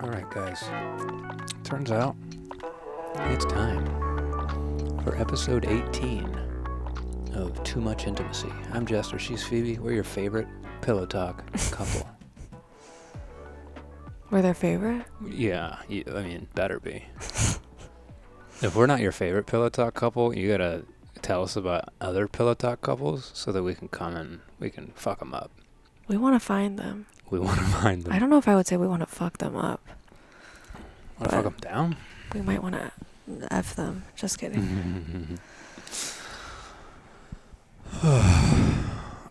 Alright, guys. Turns out it's time for episode 18 of Too Much Intimacy. I'm Jester, she's Phoebe. We're your favorite pillow talk couple. We're their favorite? Yeah, better be. If we're not your favorite pillow talk couple, you gotta tell us about other pillow talk couples so that we can come and we can fuck them up. We want to find them. We want to find them. I don't know if I would say we want to fuck them up. Want to fuck them down? We might want to F them. Just kidding.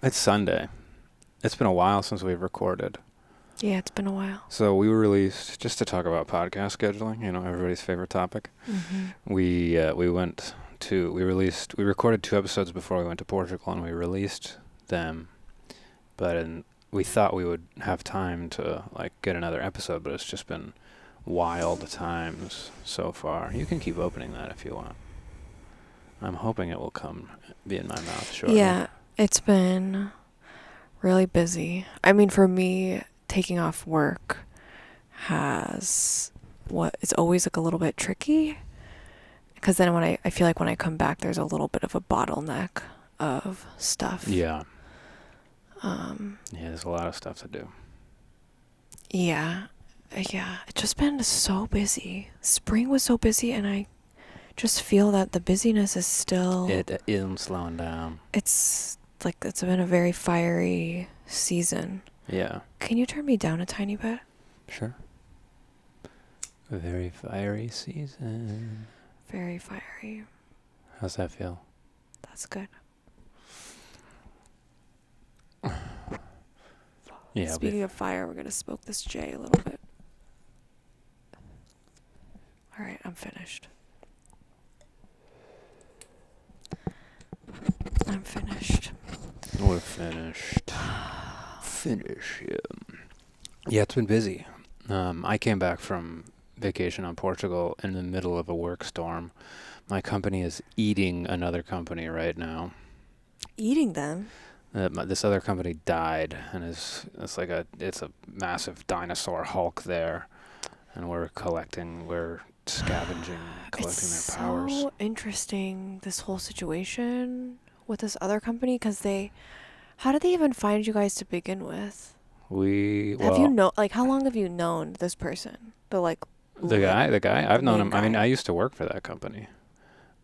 It's Sunday. It's been a while since we've recorded. Yeah, it's been a while. So we released, just to talk about podcast scheduling, everybody's favorite topic. Mm-hmm. We recorded 2 episodes before we went to Portugal, and we released them. But we thought we would have time to get another episode, but it's just been wild times so far. You can keep opening that if you want. I'm hoping it will be in my mouth shortly. Yeah, it's been really busy. I mean, for me, taking off work it's always a little bit tricky, because then I feel like when I come back, there's a little bit of a bottleneck of stuff. Yeah. There's a lot of stuff to do. Yeah, it's just been so busy. Spring was so busy, and I just feel that the busyness is still... It isn't slowing down. It's been a very fiery season. Yeah. Can you turn me down a tiny bit? Sure. A very fiery season. Very fiery. How's that feel? That's good. Yeah. Speaking of fire, we're going to smoke this J a little bit. All right, I'm finished. I'm finished. We're finished. Finish him. Yeah, it's been busy. I came back from vacation on Portugal in the middle of a work storm. My company is eating another company right now. Eating them? This other company died, and it's a massive dinosaur hulk there, and we're scavenging, collecting their powers. It's so interesting, this whole situation with this other company, because how did they even find you guys to begin with? How long have you known this person? The guy. I've known him. guy. I mean, I used to work for that company.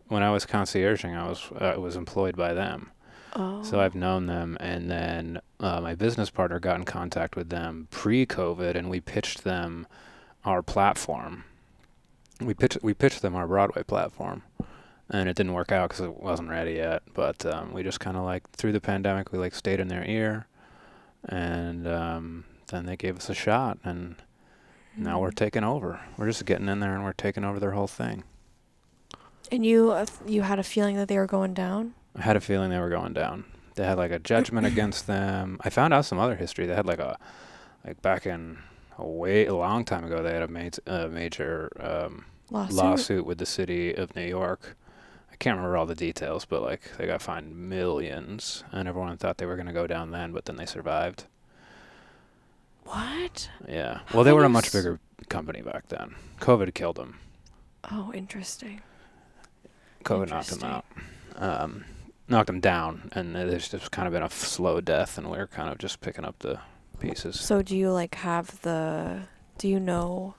When I was concierging, I was employed by them. Oh. So I've known them, and then my business partner got in contact with them pre-COVID, and we pitched them our platform. We pitched them our Broadway platform, and it didn't work out because it wasn't ready yet. But we just kind of through the pandemic, we stayed in their ear, and then they gave us a shot, and now we're taking over. We're just getting in there, and we're taking over their whole thing. And you had a feeling that they were going down? I had a feeling they were going down. They had a judgment against them. I found out some other history. They had back in a long time ago, they had a major lawsuit with the city of New York. I can't remember all the details, but they got fined millions, and everyone thought they were going to go down then, but then they survived. What? Yeah. Well, they were a much bigger company back then. COVID killed them. Oh, interesting. COVID knocked them out. Knocked them down, and it's just kind of been a slow death, and we're kind of just picking up the pieces. So do you do you know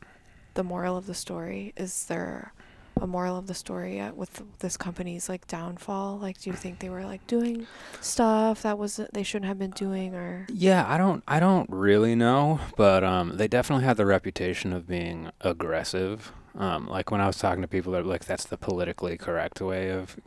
the moral of the story? Is there a moral of the story with this company's downfall? Do you think they were doing stuff that they shouldn't have been doing, or? Yeah, I don't really know, but they definitely had the reputation of being aggressive. When I was talking to people, they're that's the politically correct way of,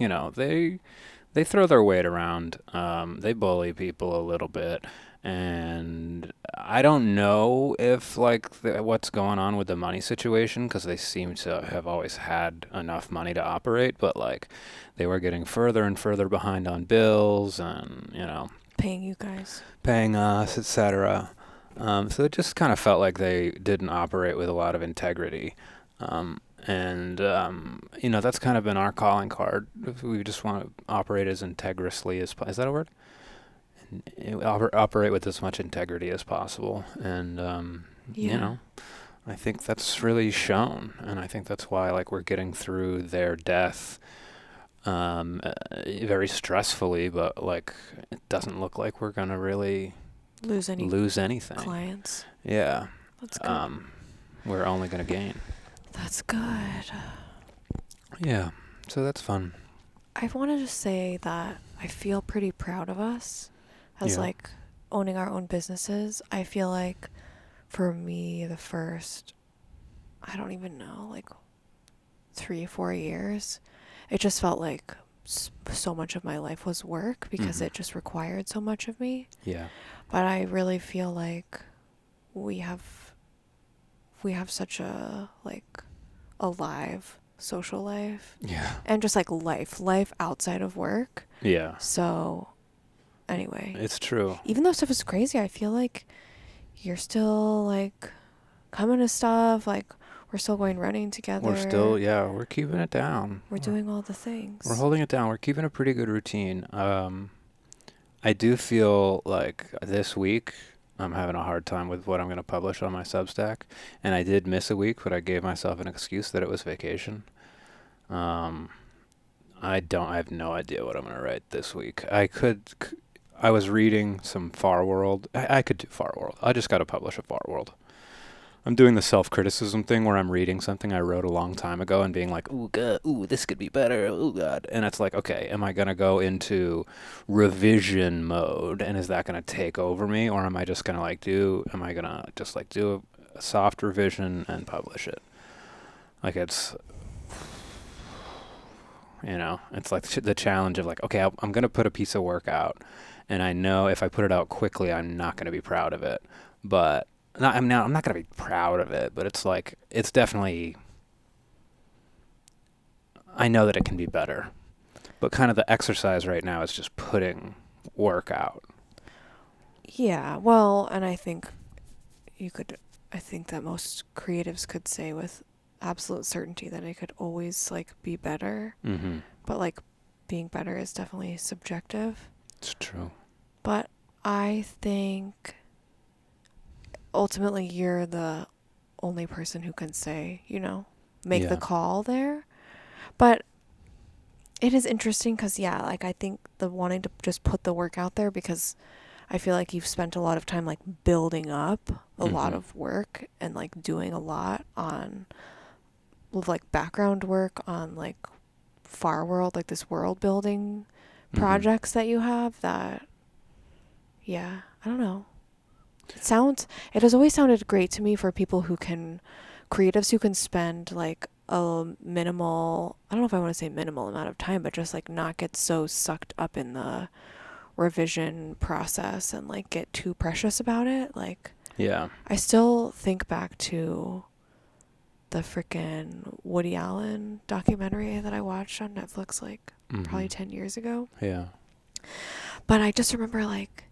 they throw their weight around. They bully people a little bit. And I don't know if, what's going on with the money situation, because they seem to have always had enough money to operate. But, they were getting further and further behind on bills and, Paying you guys. Paying us, etc. So it just kind of felt like they didn't operate with a lot of integrity. That's kind of been our calling card. We just want to operate as integrously as is that a word? Operate with as much integrity as possible, and I think that's really shown, and I think that's why like we're getting through their death very stressfully, but like it doesn't look like we're gonna really Lose any lose anything. clients. Yeah. That's good. We're only gonna gain. That's good. Yeah. So that's fun. I wanted to say that I feel pretty proud of us as Yeah. like owning our own businesses. I feel like for me, the first, I don't even know, like 3-4 years, it just felt like so much of my life was work because Mhm. it just required so much of me. Yeah. But I really feel like we have such a like alive social life Yeah. and just like life outside of work. Yeah. So anyway, It's true. even though stuff is crazy, I feel like you're still like coming to stuff, like we're still going running together. We're keeping it down. We're doing all the things. We're holding it down. We're keeping a pretty good routine. I do feel like this week I'm having a hard time with what I'm going to publish on my Substack. And I did miss a week, but I gave myself an excuse that it was vacation. I have no idea what I'm going to write this week. I was reading some Far World. I could do Far World. I just got to publish a Far World. I'm doing the self-criticism thing where I'm reading something I wrote a long time ago and being like, ooh, God, ooh, this could be better, ooh, God. And it's like, okay, am I going to go into revision mode and is that going to take over me? Or am I just going to am I going to just like do a soft revision and publish it? Like it's it's like the challenge of like, okay, I'm going to put a piece of work out and I know if I put it out quickly, I'm not going to be proud of it. But I'm not going to be proud of it, but it's like, it's definitely, I know that it can be better. But kind of the exercise right now is just putting work out. Yeah, well, and I think that most creatives could say with absolute certainty that it could always like be better. Mm-hmm. But like being better is definitely subjective. It's true. But I think ultimately you're the only person who can say, make the call there. But it is interesting because, like I think the wanting to just put the work out there because I feel like you've spent a lot of time like building up a lot of work and like doing a lot on like background work on like Far World, like this world building projects that you have that, I don't know. It has always sounded great to me for people creatives who can spend like a minimal, I don't know if I want to say minimal amount of time, but just like not get so sucked up in the revision process and like get too precious about it. Like, I still think back to the frickin' Woody Allen documentary that I watched on Netflix like probably 10 years ago. Yeah. But I just remember like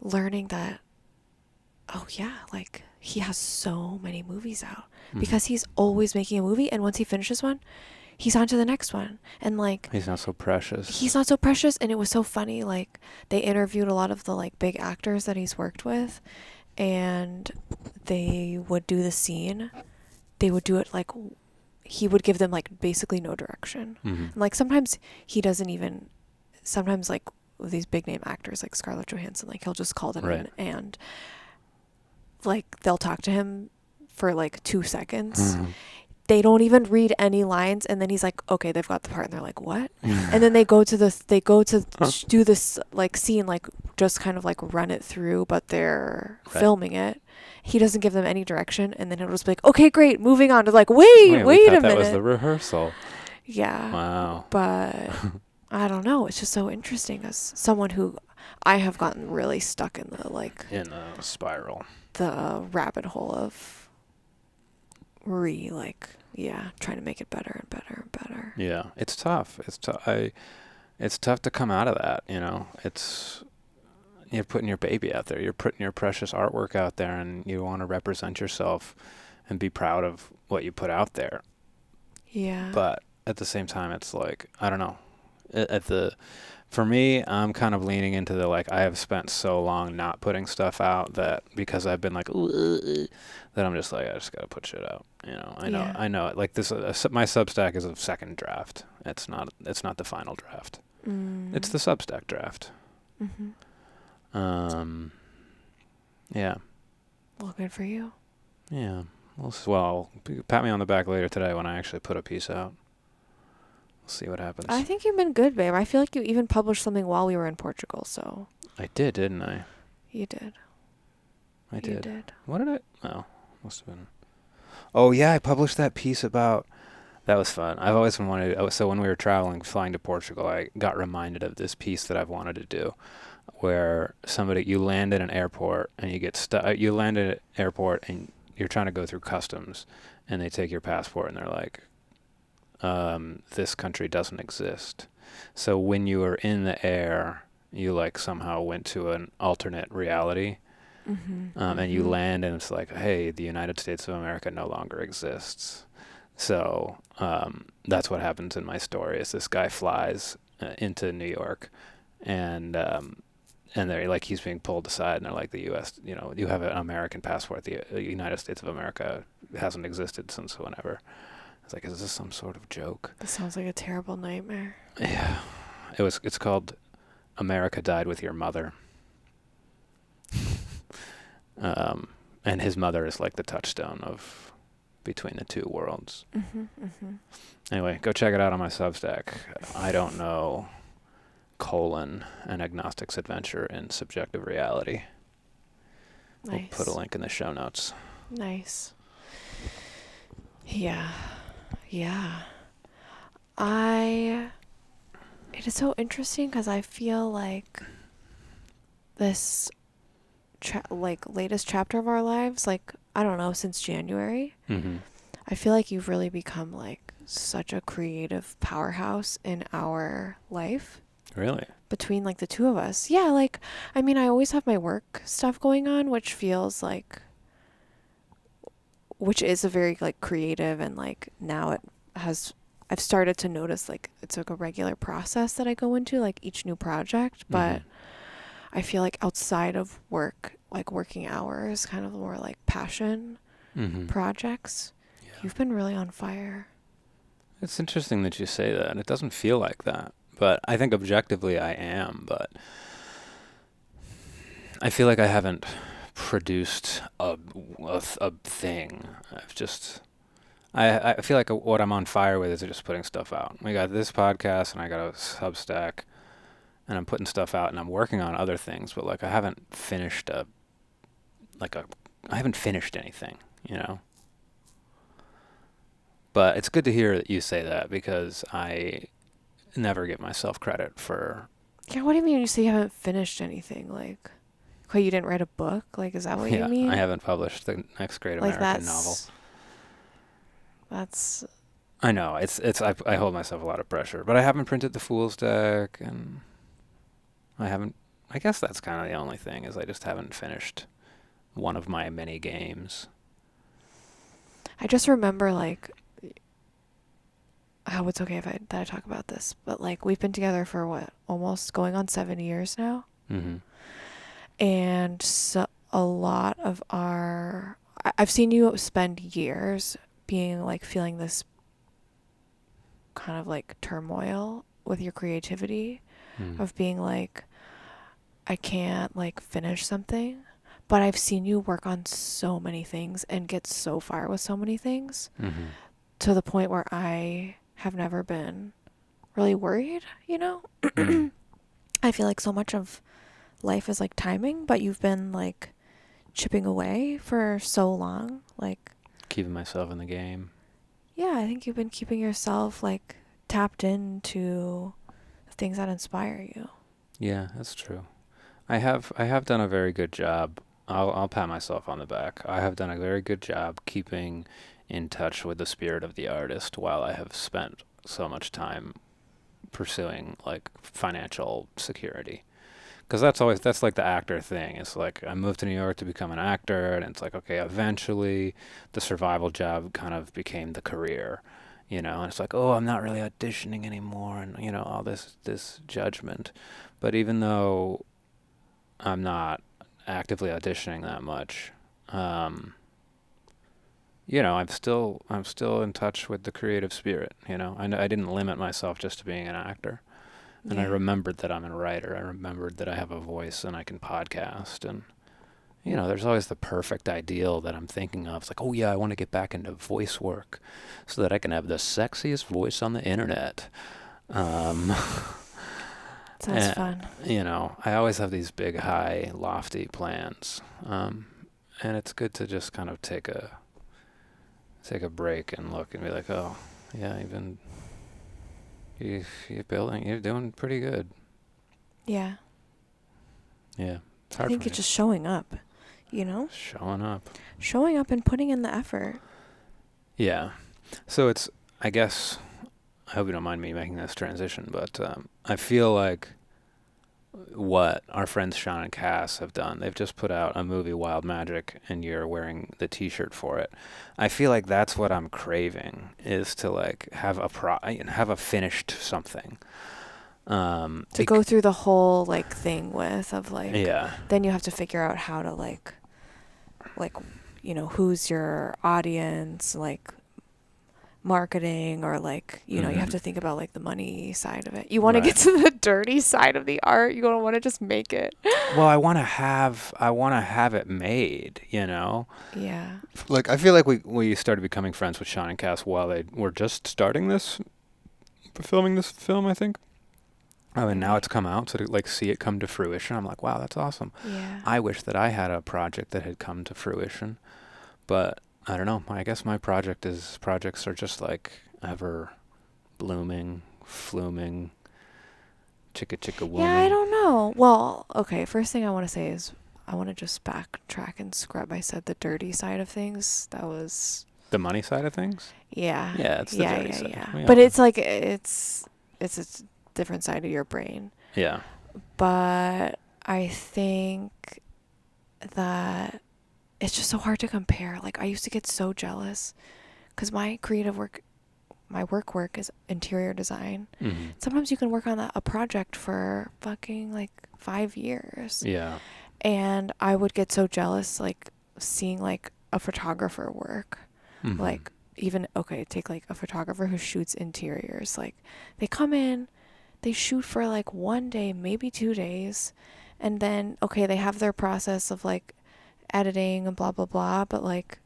learning that, like he has so many movies out because he's always making a movie, and once he finishes one, he's on to the next one. And like he's not so precious. And it was so funny. Like they interviewed a lot of the like big actors that he's worked with, and they would do the scene. They would do it like he would give them like basically no direction. And like sometimes like these big name actors like Scarlett Johansson, like he'll just call them in and like they'll talk to him for like 2 seconds. They don't even read any lines, and then he's like, okay, they've got the part, and they're like, what? And then they go to do this like scene, like just kind of like run it through, but they're filming it. He doesn't give them any direction, and then he'll just be like, okay, great, moving on. To like, wait a minute. That was the rehearsal. Yeah. Wow. But I don't know. It's just so interesting as someone who I have gotten really stuck in in a spiral. The rabbit hole of trying to make it better and better and better. Yeah, it's tough. It's tough to come out of that. You're putting your baby out there. You're putting your precious artwork out there, and you want to represent yourself and be proud of what you put out there. Yeah. But at the same time, it's like, I don't know. For me, I'm kind of leaning into the like I have spent so long not putting stuff out that because I've been like that I'm just like I just gotta put shit out. You know, Yeah. I know it. Like this, my Substack is a second draft. It's not the final draft. It's Mm. the Substack draft. Mhm. Um, yeah, Well, good for you. yeah. Well, pat me on the back later today when I actually put a piece out. We'll see what I happens. think you've been good, babe. I feel like you even published something while we were in Portugal, so I did, didn't I? you did. I You did. did. What did I? Oh, must have been. Oh yeah, I published that piece about. That was fun. I've always been wanted. So when we were traveling, flying to Portugal, I got reminded of this piece that I've wanted to do, where you land at an airport and you get stuck. You land at an airport and you're trying to go through customs, and they take your passport and they're like, "This country doesn't exist." So when you were in the air, you like somehow went to an alternate reality, Mhm. and you Mhm. land and it's like, "Hey, the United States of America no longer exists." So that's what happens in my story. Is this guy flies into New York, and they're like he's being pulled aside, and they're like the U.S. You know, you have an American passport. The United States of America hasn't existed since whenever. It's like, is this some sort of joke? This sounds like a terrible nightmare. Yeah, it was. It's called "America Died with Your Mother," and his mother is like the touchstone of between the two worlds. Mhm. Mhm. Anyway, go check it out on my Substack. I don't know, an agnostic's adventure in subjective reality. We'll put a Nice. link in the show notes. Nice. Yeah. Yeah. I It is so interesting because I feel like this like latest chapter of our lives, like I don't know, since January, Mm-hmm. I feel like you've really become like such a creative powerhouse in our life Really? between like the two of us. Yeah, like I mean, I always have my work stuff going on, which is a very like creative, and like now has I've started to notice like it's like a regular process that I go into like each new project, Mm-hmm. but I feel like outside of work, like working hours, kind of more like passion Mm-hmm. projects, Yeah. you've been really on fire. It's interesting that you say that. It doesn't feel like that, but I think objectively I am. But I feel like I haven't produced a thing. I feel like what I'm on fire with is just putting stuff out. We got this podcast and I got a Substack and I'm putting stuff out and I'm working on other things, but like I haven't finished I haven't finished anything, you know? But it's good to hear that you say that because I never give myself credit for. Yeah, what do you mean when you say you haven't finished anything? Like, okay, you didn't write a book? Like, is that what you Yeah, I mean? haven't published the next great Like, American novel. that's, I know I hold myself a lot of pressure, but I haven't printed the Fool's deck, and I haven't. I guess that's kind of the only thing is I just haven't finished one of my many games. I just remember like, how it's okay that I talk about this, but like we've been together for what, almost going on 7 years now, Mm-hmm. and so a lot of I've seen you spend years being like feeling this kind of like turmoil with your creativity Mm. of being like, I can't like finish something, but I've seen you work on so many things and get so far with so many things Mm-hmm. to the point where I have never been really worried, you know? Mm. I feel like so much of life is like timing, but you've been like chipping away for so long. Like, Keeping myself in the game. yeah, I think you've been keeping yourself like tapped into the things that inspire you. Yeah, that's true. I have done a very good job. I'll pat myself on the back. I have done a very good job keeping in touch with the spirit of the artist while I have spent so much time pursuing like financial security. Because that's like the actor thing. It's like I moved to New York to become an actor, and it's like okay, eventually the survival job kind of became the career, you know, and it's like, oh, I'm not really auditioning anymore, and you know, all this judgment. But even though I'm not actively auditioning that much, um, you know, I'm still in touch with the creative spirit. You know, I didn't limit myself just to being an actor, and I Yeah. remembered that I'm a writer. I remembered that I have a voice and I can podcast, and you know, there's always the perfect ideal that I'm thinking of. It's like, oh yeah, I want to get back into voice work so that I can have the sexiest voice on the internet. Um, Sounds and, fun. you know, I always have these big, high, lofty plans. And it's good to just kind of take a break and look and be like, oh, yeah, you're doing pretty good. Yeah. Yeah, it's I hard for think me. it's just showing up, you know? Showing up. Showing up and putting in the effort. Yeah. So it's, I guess, I hope you don't mind me making this transition, but I feel like what our friends Sean and Cass have done, they've just put out a movie, Wild Magic, and you're wearing the T-shirt for it. I feel like that's what I'm craving, is to like have a finished something. To go through the whole like thing with of like Yeah. then you have to figure out how to like you know, who's your audience, like marketing, or like, you know, you have Mhm. to think about like the money side of it. You want to Right. get to the dirty side of the art. You don't want to just make it. Well, I want to have it made, you know? Yeah. Like I feel like we started becoming friends with Sean and Cass while they were just filming this film, I think. Oh, and now Maybe. it's come out, so to like see it come to fruition, I'm like, wow, that's awesome. Yeah. I wish that I had a project that had come to fruition, but I don't know. I guess my projects are just like ever blooming, fluming, chicka chicka Yeah, I wooming. don't know. Well, okay, first thing I want to say is I want to just backtrack and scrub. I said the dirty side of things. That was The money side of things? yeah. Yeah, it's the Yeah, dirty yeah, side. yeah. Yeah. But it's like it's a different side of your brain. Yeah. But I think that it's just so hard to compare. Like I used to get so jealous cuz my creative work, my work is interior design. Mm-hmm. Sometimes you can work on a project for fucking like 5 years. Yeah. And I would get so jealous like seeing like a photographer work. Mm-hmm. Like even okay, take like a photographer who shoots interiors. Like they come in, they shoot for like 1 day, maybe 2 days, and then okay, they have their process of like editing and blah blah blah, but like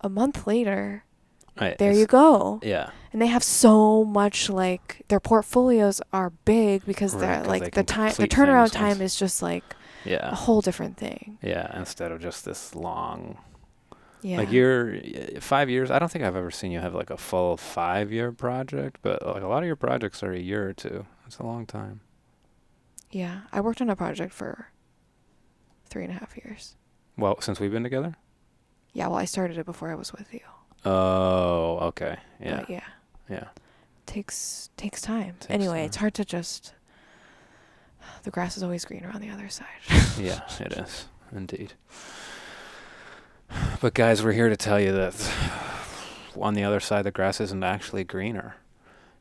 a month later, there you go. Yeah. And they have so much, like their portfolios are big because Right, they're 'cause like they the can time, the complete turnaround things once. time is just like a Yeah. whole different thing. Yeah, instead of just this long. Yeah. Like you're 5 years. I don't think I've ever seen you have like a full 5-year project, but like a lot of your projects are a year or two. It's a long time. Yeah. I worked on a project for 3.5 years. Well, since we've been together? Yeah, well, I started it before I was with you. Oh, okay. Yeah. But yeah. Yeah. Takes time. Takes Anyway, time. it's hard to just. The grass is always greener on the other side. Yeah, it is. Indeed. But guys, we're here to tell you that on the other side, the grass isn't actually greener.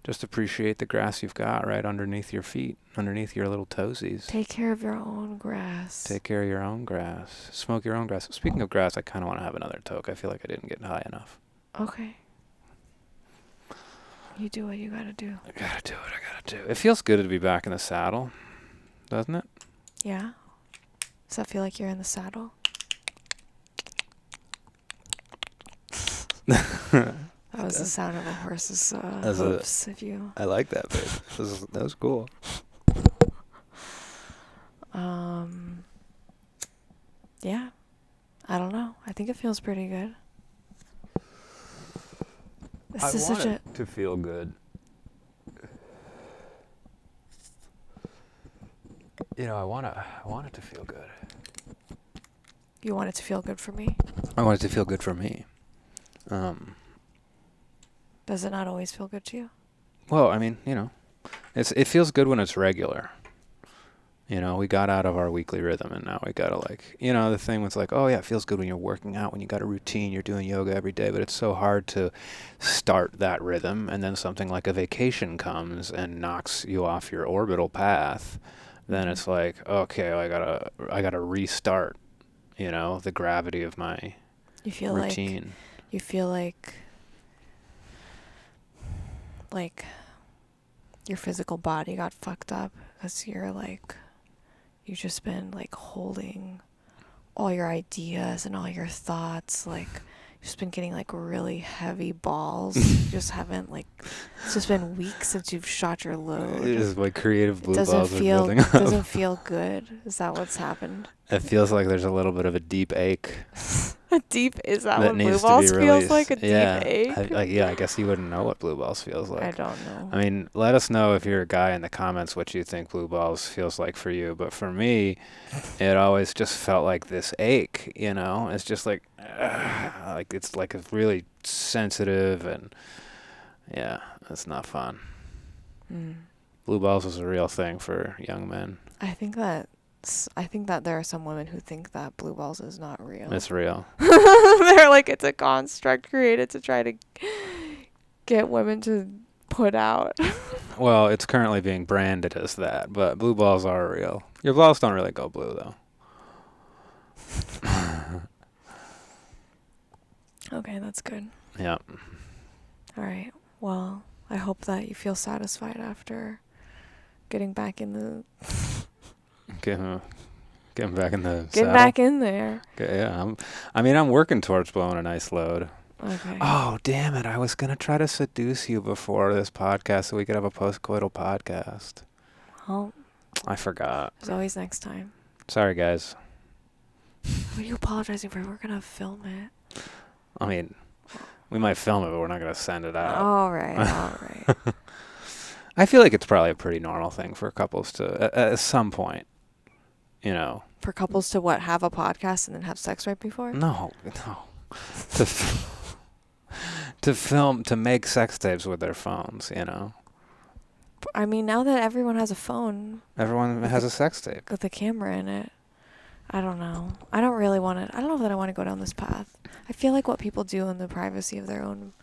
Just appreciate the grass you've got right underneath your feet, underneath your little toesies. Take care of your own grass. Take care of your own grass. Smoke your own grass. Speaking of grass, I kind of want to have another toke. I feel like I didn't get high enough. Okay. You do what you gotta do. I gotta do what I gotta do. It feels good to be back in the saddle, doesn't it? Yeah? Does that feel like you're in the saddle? That was the sound of a horse's hooves. If you. I like that, babe. That was cool. Yeah. I don't know. I think it feels pretty good. This is such a. to feel good. You know, I want it to feel good. You want it to feel good for me? I want it to feel good for me. Does it not always feel good to you? Well, I mean, you know, it feels good when it's regular. You know, we got out of our weekly rhythm, and now we gotta, like, you know, the thing was like, oh yeah, it feels good when you're working out, when you got a routine, you're doing yoga every day, but it's so hard to start that rhythm, and then something like a vacation comes and knocks you off your orbital path. Then Mhm. it's like, okay, I gotta restart, you know, the gravity of my You feel like routine. you feel like your physical body got fucked up because you've just been like holding all your ideas and all your thoughts, like you've just been getting like really heavy balls. You just haven't like it's just been weeks since you've shot your load. It's just like creative It blue balls are building doesn't up. feel good. Is that what's happened? It feels like there's a little bit of a deep ache A deep is that that what blue needs to be balls feels released. like? A deep Yeah, ache? yeah. I guess you wouldn't know what blue balls feels I like. don't know. I mean, let us know if you're a guy in the comments what you think blue balls feels like for you. But for me, it always just felt like this ache. You know, it's just like it's like a really sensitive and yeah, it's not fun. Mm. Blue balls was a real thing for young men. I think that there are some women who think that blue balls is not real. It's real. They're like it's a construct created to try to get women to put out. Well, it's currently being branded as that, but blue balls are real. Your balls don't really go blue though. Okay, that's good. Yeah. All right. Well, I hope that you feel satisfied after getting back in the Getting back in the getting saddle. back in there. Okay, yeah, I'm working towards blowing a nice load. Okay. Oh, damn it. I was going to try to seduce you before this podcast so we could have a postcoital podcast. Well, I forgot. there's always next time. Sorry, guys. What are you apologizing for? We're gonna film it. I mean, we might film it, but we're not going to send it out. All right. I feel like it's probably a pretty normal thing for couples to, at some point, you know. For couples to what? Have a podcast and then have sex right before? No. to, to make sex tapes with their phones, you know. I mean, now that everyone has a phone Everyone has a sex tape. with a camera in it, I don't know. I don't know that I want to go down this path. I feel like what people do in the privacy of their own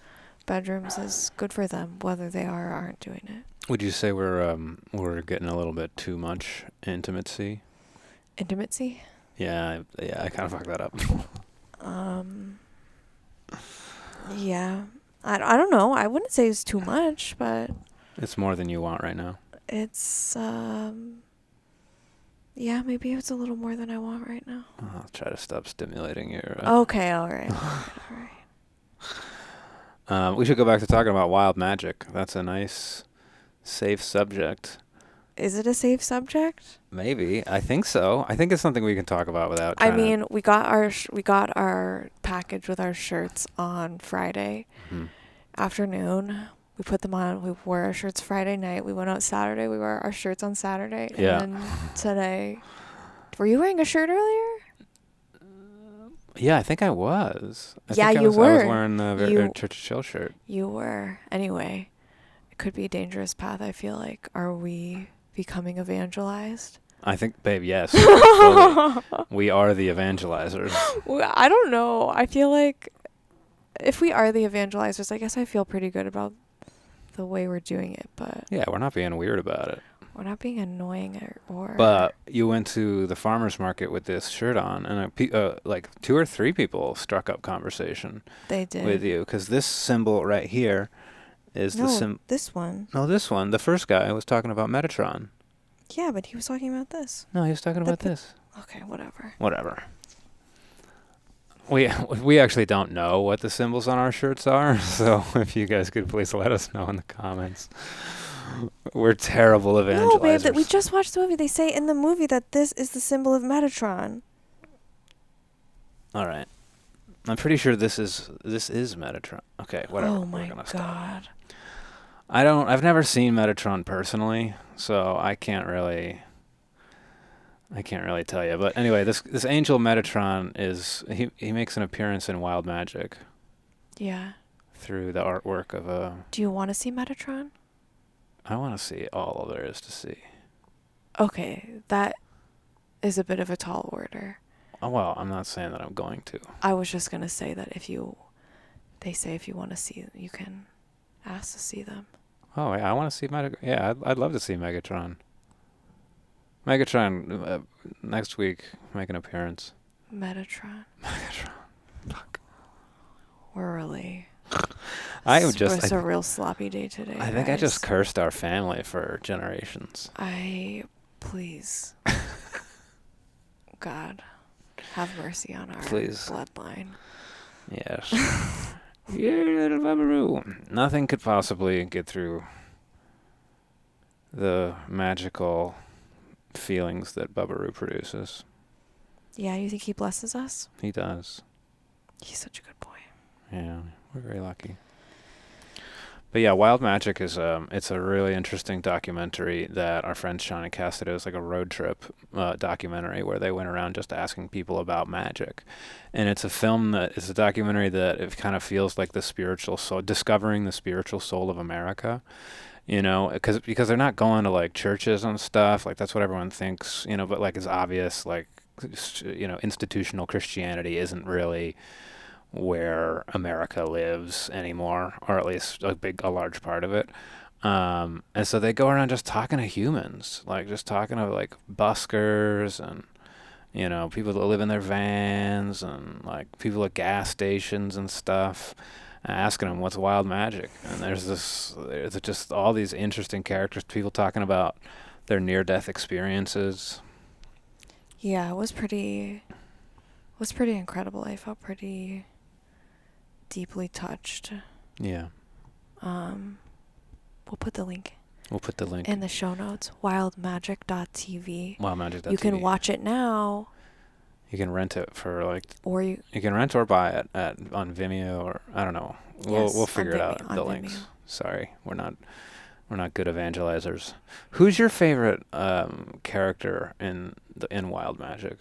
bedrooms is good for them, whether they are or aren't doing it. Would you say we're getting a little bit too much intimacy? Intimacy? Yeah, I kind of fucked that up. Yeah. I don't know. I wouldn't say it's too much, but It's more than you want right now. it's, yeah, maybe it's a little more than I want right now. I'll try to stop stimulating your... Okay, all right. we should go back to talking about wild magic. That's a nice, safe subject. Is it a safe subject? Maybe. I think so. I think it's something we can talk about without I trying mean, we got our package with our shirts on Friday afternoon. We put them on. We wore our shirts Friday night. We went out Saturday. We wore our shirts on Saturday. Yeah. And then today, were you wearing a shirt earlier? Yeah, I think I was. Yeah, think you I was were. wearing the You- Church of Chill shirt. You were. Anyway, it could be a dangerous path. I feel like. Are we becoming evangelized? I think, babe, yes. Fully. We are the evangelizers. Well, I don't know. I feel like if we are the evangelizers, I guess I feel pretty good about the way we're doing it, but Yeah, we're not being weird about it. we're not being annoying or But you went to the farmer's market with this shirt on, and like 2 or 3 people struck up conversation they did. with you. Because this symbol right here is No, this one. No, this one. The first guy was talking about Metatron. Yeah, but he was talking about this. No, he was talking about this. Okay, whatever. Whatever. We actually don't know what the symbols on our shirts are, so if you guys could please let us know in the comments. We're terrible evangelizers. No, babe, that we just watched the movie. They say in the movie that this is the symbol of Metatron. All right. I'm pretty sure this is Metatron. Okay, whatever. Oh We're my gonna stop. god. I've never seen Metatron personally, so I can't really tell you. But anyway, this angel Metatron he makes an appearance in Wild Magic Yeah. through the artwork of a... Do you want to see Metatron? I want to see all there is to see. Okay, that is a bit of a tall order. Oh, well, I'm not saying that I'm going to. I was just gonna say that they say if you want to see, you can ask to see them. Oh, yeah, I want to see Yeah, I'd love to see Megatron. Megatron, next week, make an appearance. Metatron. Megatron. Fuck. We're really. I It's a real sloppy day today. I think I just guys. cursed our family for generations. Please, God, have mercy on our Please. bloodline. Yes. Yeah, little Babaroo. Nothing could possibly get through the magical feelings that Babaroo produces. Yeah, you think he blesses us? He does. He's such a good boy. Yeah, we're very lucky. But yeah, Wild Magic is it's a really interesting documentary that our friend Sean and Cass did. It was like a road trip documentary where they went around just asking people about magic, and it's a documentary that it kind of feels like the spiritual soul, discovering the spiritual soul of America. You know, because they're not going to like churches and stuff like that's what everyone thinks. You know, but like it's obvious like institutional Christianity isn't really where America lives anymore, or at least a large part of it. And so they go around just talking to humans, like just talking to like buskers and people that live in their vans and like people at gas stations and stuff, asking them what's wild magic. And there's just all these interesting characters, people talking about their near-death experiences. Yeah, it was pretty incredible. I felt pretty deeply touched. Yeah. We'll put the link We'll put the link in the show notes. Wildmagic.tv. wildmagic.tv. You can watch it now, You can rent it for like or you can rent or buy it on Vimeo, or I don't know. Yes, We'll figure it out. on The Vimeo. links. Sorry, we're not good evangelizers. Who's your favorite character in Wild Magic?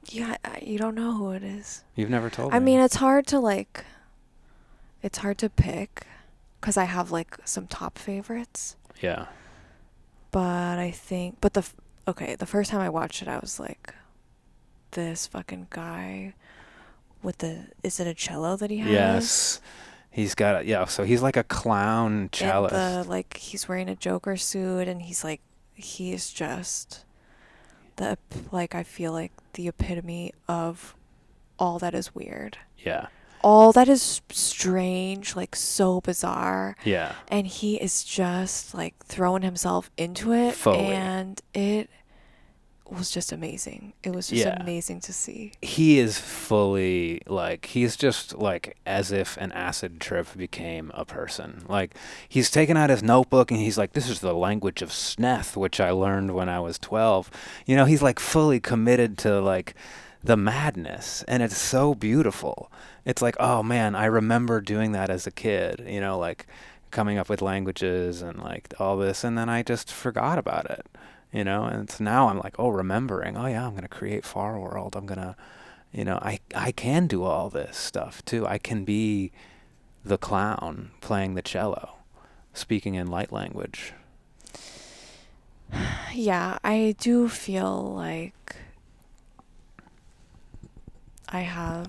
Yeah, you don't know who it is. You've never told I me. mean, it's hard to pick because I have like some top favorites. Yeah. But I think, the first time I watched it, I was like, this fucking guy is it a cello that he has? Yes. He's got so he's like a clown cellist. And he's wearing a Joker suit, and he is just I feel like the epitome of all that is weird. Yeah. All that is strange, like so bizarre. Yeah. And he is just like throwing himself into it. Fully. And it was just amazing. It was just amazing to see. He is fully he's just like as if an acid trip became a person. Like he's taken out his notebook and he's like, this is the language of Sneth, which I learned when I was 12. He's like fully committed to like the madness, and it's so beautiful. It's like, oh man, I remember doing that as a kid, like coming up with languages and like all this, and then I just forgot about it. And it's now I'm like, remembering, yeah, I'm going to create Far World. I'm going to, I can do all this stuff too. I can be the clown playing the cello, speaking in light language. Yeah, I do feel like I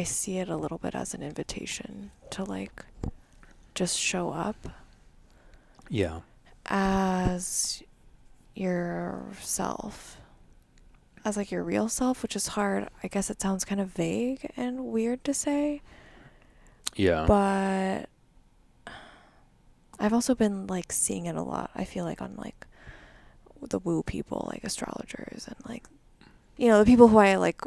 see it a little bit as an invitation to like just show up. Yeah. As yourself, as like your real self, which is hard. I guess it sounds kind of vague and weird to say. Yeah. But I've also been like seeing it a lot. I feel like on like the woo people, like astrologers and like, the people who I like,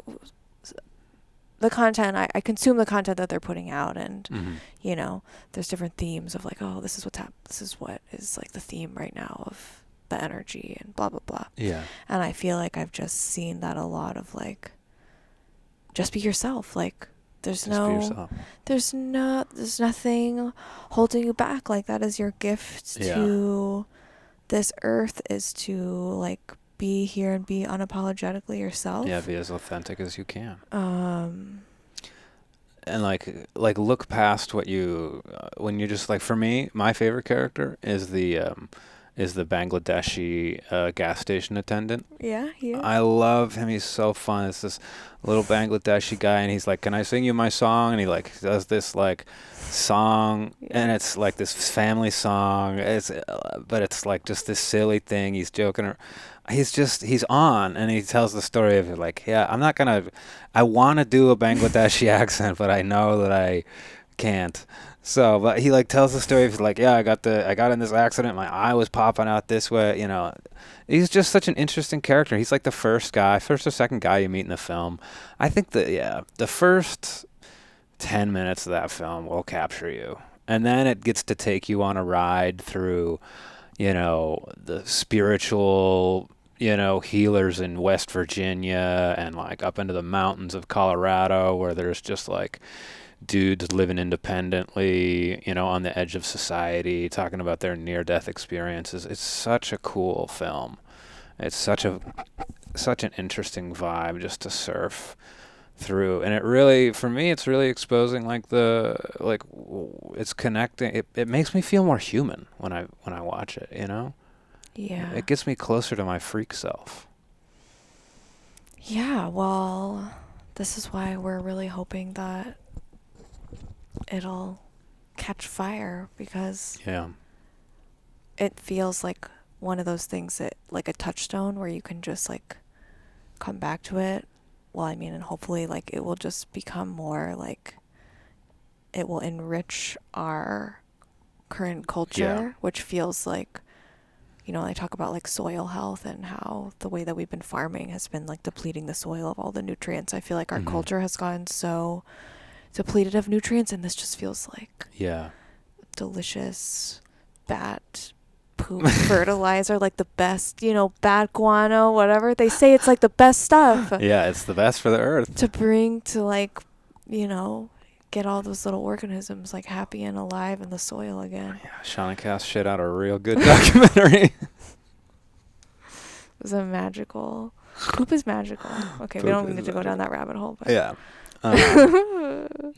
the content, I consume the content that they're putting out, and there's different themes of like, this is what is like the theme right now of the energy and blah blah blah. Yeah. And I feel like I've just seen that a lot of like, just be yourself. Like there's nothing holding you back. Like that is your gift to this earth, is to like be here and be unapologetically yourself. Yeah, be as authentic as you can. And like look past what you when you just like, for me, my favorite character is the is the Bangladeshi gas station attendant. Yeah, he is. I love him. He's so fun. It's this little Bangladeshi guy, and he's like, "Can I sing you my song?" And he like does this like song, and Yeah. it's like this family song. But it's like just this silly thing. He's joking. He's on, and he tells the story of like, yeah, I'm not gonna. I want to do a Bangladeshi accent, but I know that I can't. So, but he like tells the story of like, yeah, I got in this accident, my eye was popping out this way, you know. He's just such an interesting character. He's like the first or second guy you meet in the film. I think that yeah, the first 10 minutes of that film will capture you. And then it gets to take you on a ride through, you know, the spiritual, you know, healers in West Virginia and like up into the mountains of Colorado where there's just like dudes living independently, you know, on the edge of society, talking about their near-death experiences. It's such a cool film. It's such an interesting vibe just to surf through, and it really, for me, it's really exposing like it's connecting. It makes me feel more human when I watch it. You know, Yeah. it gets me closer to my freak self. Yeah, well, this is why we're really hoping that it'll catch fire because Yeah, it feels like one of those things that, like a touchstone where you can just like come back to it. Well, I mean, and hopefully, like, it will just become more like it will enrich our current culture, Yeah. which feels like, you know, I talk about like soil health and how the way that we've been farming has been like depleting the soil of all the nutrients. I feel like our Mhm. culture has gotten so depleted of nutrients, and this just feels like Yeah, delicious bat poop fertilizer, like the best, you know, bat guano, whatever. They say it's like the best stuff yeah, it's the best for the earth. to bring to like, you know, get all those little organisms like happy and alive in the soil again. Yeah, Shauna Cass shit out a real good documentary. It was a magical. Poop is magical. Okay, we Poop don't is need to go down magical. that rabbit hole, but Yeah.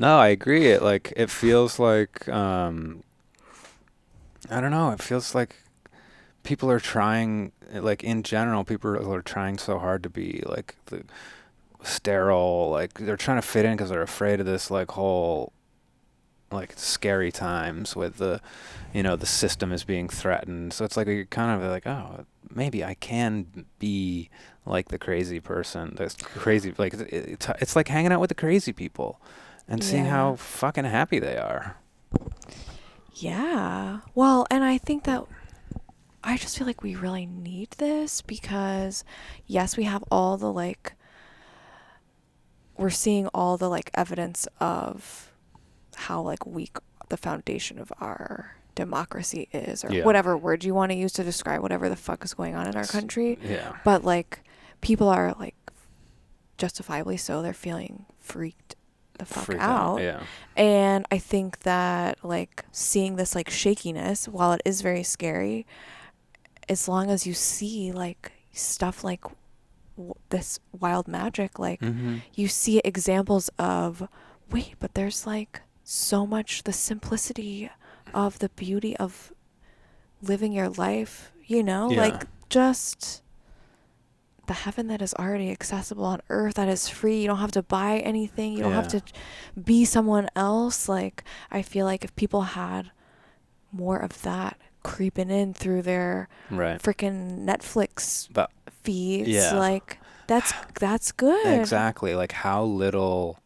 No, I agree. It feels like I don't know. It feels like people are trying, like in general, people are trying so hard to be like the sterile. Like they're trying to fit in because they're afraid of this like whole like scary times with the, you know, the system is being threatened. So it's like you're kind of like, oh, maybe I can be like the crazy person. That's crazy. Like it's like hanging out with the crazy people and seeing yeah. how fucking happy they are. Yeah. Well, and I think that I just feel like we really need this because, yes, we have all the like, we're seeing all the like evidence of how like weak the foundation of our democracy is, or Yeah. whatever word you want to use to describe whatever the fuck is going on in our country. Yeah. But like, people are like, justifiably so, they're feeling freaked the fuck Freak out. Yeah. And I think that like seeing this like shakiness, while it is very scary, as long as you see like stuff like this wild magic, like Mm-hmm. you see examples of, wait, but there's like so much the simplicity of the beauty of living your life, you know, Yeah. like just the heaven that is already accessible on earth, that is free. You don't have to buy anything. You don't have Yeah. to be someone else. Like, I feel like if people had more of that creeping in through their Right. freaking Netflix But feeds, yeah. like that's good. Exactly. Like how little,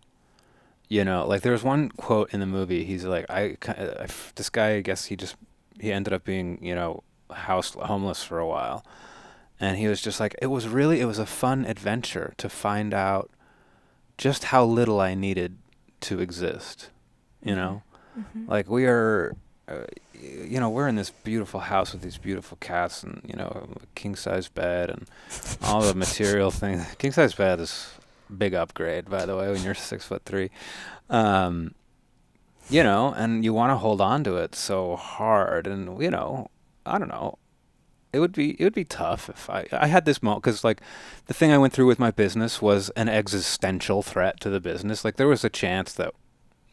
you know, like there was one quote in the movie. He's like, this guy, I guess he ended up being, you know, homeless for a while. And he was just like, it was a fun adventure to find out just how little I needed to exist, you know? Mm-hmm. Like we are, you know, we're in this beautiful house with these beautiful cats and, you know, a king-size bed and all the material things. King-size bed is a big upgrade, by the way, when you're 6'3". You know, and you want to hold on to it so hard. And, you know, I don't know. It would be tough if I had this moment, because like the thing I went through with my business was an existential threat to the business. Like there was a chance that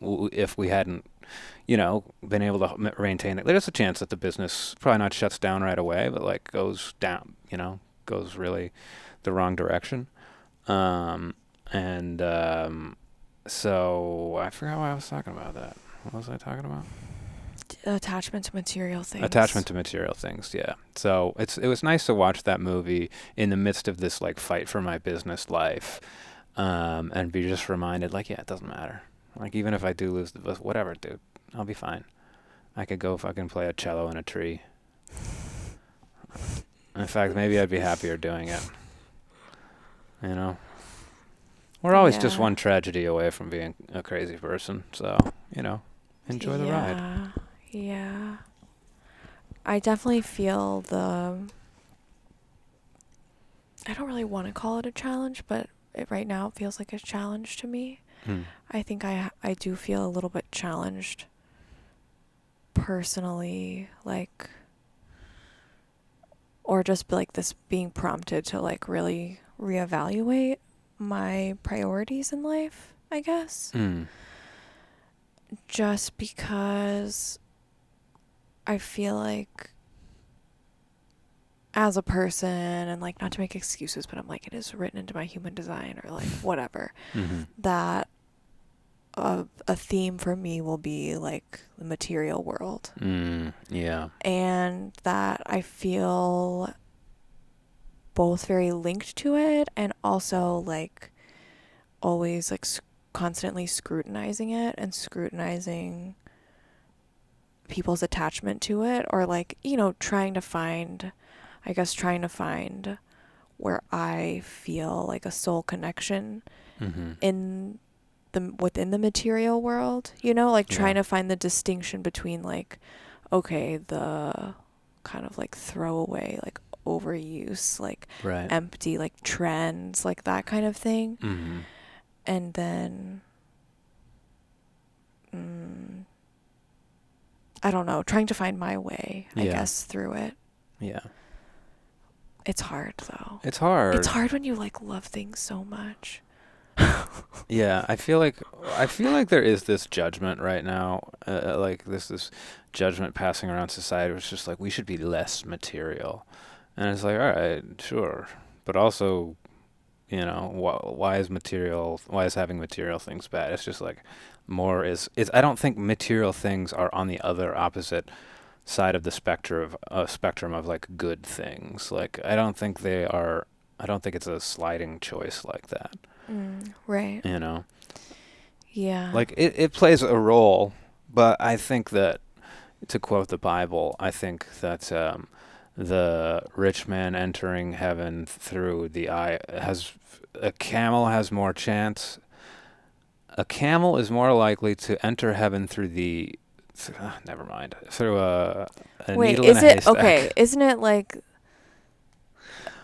if we hadn't been able to maintain it. There's a chance that the business probably not shuts down right away, but like goes down, goes really the wrong direction. And so I forgot why I was talking about that. What was I talking about? Attachment to material things. Attachment to material things, yeah. So it was nice to watch that movie in the midst of this like fight for my business life, and be just reminded, like, yeah, it doesn't matter. Like, even if I do lose the bus, whatever, dude, I'll be fine. I could go fucking play a cello in a tree. In fact, maybe I'd be happier doing it. We're always just one tragedy away from being a crazy person, so, enjoy the ride. Yeah. I definitely feel I don't really want to call it a challenge, but right now it feels like a challenge to me. I think I do feel a little bit challenged personally, like, or just like this being prompted to like really reevaluate my priorities in life, I guess. Just because I feel like as a person, and like, not to make excuses, but I'm like, it is written into my human design or like whatever, that a theme for me will be like the material world. Yeah. And that I feel both very linked to it, and also like always like constantly scrutinizing it and scrutinizing people's attachment to it, or like, trying to find where I feel like a soul connection in within the material world, like trying to find the distinction between like, okay, the kind of like throwaway, like overuse, like empty, like trends, like that kind of thing. And then I don't know, trying to find my way, I guess, through it. Yeah. It's hard though. It's hard. It's hard when you like love things so much. Yeah, I feel like there is this judgment right now, like this judgment passing around society, which is just like, we should be less material, and it's like, all right, sure, but also, why is having material things bad? It's just like more is. I don't think material things are on the other opposite side of the spectrum of like good things. Like, I don't think they are. I don't think it's a sliding choice like that. Right. Yeah. Like, it plays a role, but I think that, to quote the Bible, I think that the rich man entering heaven through the eye a camel has more chance. A camel is more likely to enter heaven through never mind. Through a Wait, needle in a haystack. Okay? Isn't it like